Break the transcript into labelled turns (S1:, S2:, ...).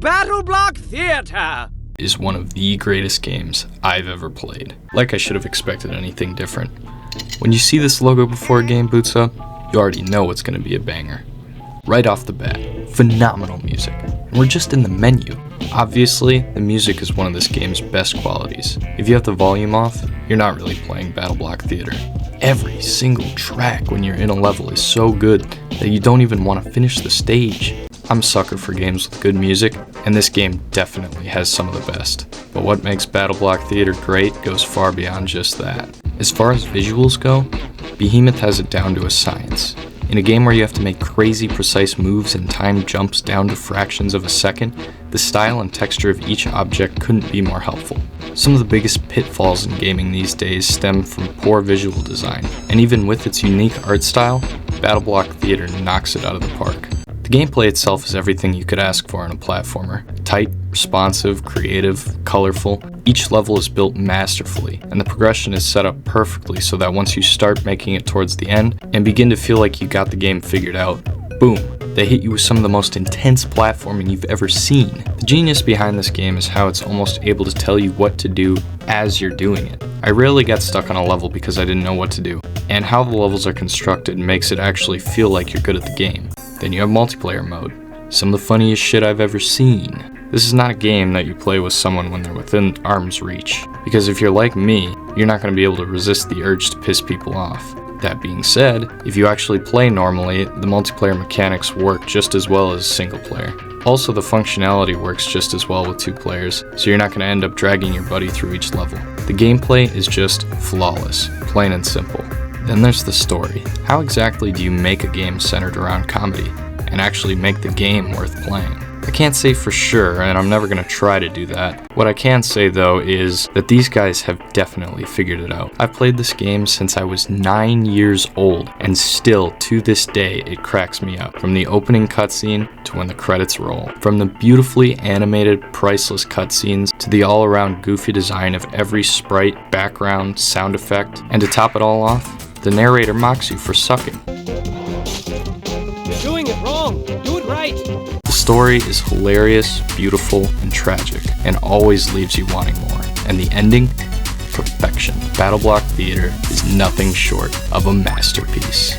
S1: BattleBlock Theater
S2: is one of the greatest games I've ever played. Like I should have expected anything different. When you see this logo before a game boots up, you already know it's going to be a banger. Right off the bat, phenomenal music. And we're just in the menu. Obviously, the music is one of this game's best qualities. If you have the volume off, you're not really playing BattleBlock Theater. Every single track when you're in a level is so good that you don't even want to finish the stage. I'm a sucker for games with good music, and this game definitely has some of the best. But what makes BattleBlock Theater great goes far beyond just that. As far as visuals go, Behemoth has it down to a science. In a game where you have to make crazy precise moves and time jumps down to fractions of a second, the style and texture of each object couldn't be more helpful. Some of the biggest pitfalls in gaming these days stem from poor visual design, and even with its unique art style, BattleBlock Theater knocks it out of the park. The gameplay itself is everything you could ask for in a platformer. Tight, responsive, creative, colorful. Each level is built masterfully, and the progression is set up perfectly so that once you start making it towards the end and begin to feel like you got the game figured out, boom, they hit you with some of the most intense platforming you've ever seen. The genius behind this game is how it's almost able to tell you what to do as you're doing it. I rarely got stuck on a level because I didn't know what to do, and how the levels are constructed makes it actually feel like you're good at the game. Then you have multiplayer mode. Some of the funniest shit I've ever seen. This is not a game that you play with someone when they're within arm's reach, because if you're like me, you're not going to be able to resist the urge to piss people off. That being said, if you actually play normally, the multiplayer mechanics work just as well as single player. Also, the functionality works just as well with two players, so you're not going to end up dragging your buddy through each level. The gameplay is just flawless, plain and simple. Then there's the story. How exactly do you make a game centered around comedy, and actually make the game worth playing? I can't say for sure, and I'm never going to try to do that. What I can say though is that these guys have definitely figured it out. I've played this game since I was 9 years old, and still to this day it cracks me up. From the opening cutscene to when the credits roll. From the beautifully animated, priceless cutscenes to the all-around goofy design of every sprite, background, sound effect, and to top it all off, the narrator mocks you for sucking.
S1: You're doing it wrong. Do it right.
S2: The story is hilarious, beautiful, and tragic, and always leaves you wanting more. And the ending? Perfection. BattleBlock Theater is nothing short of a masterpiece.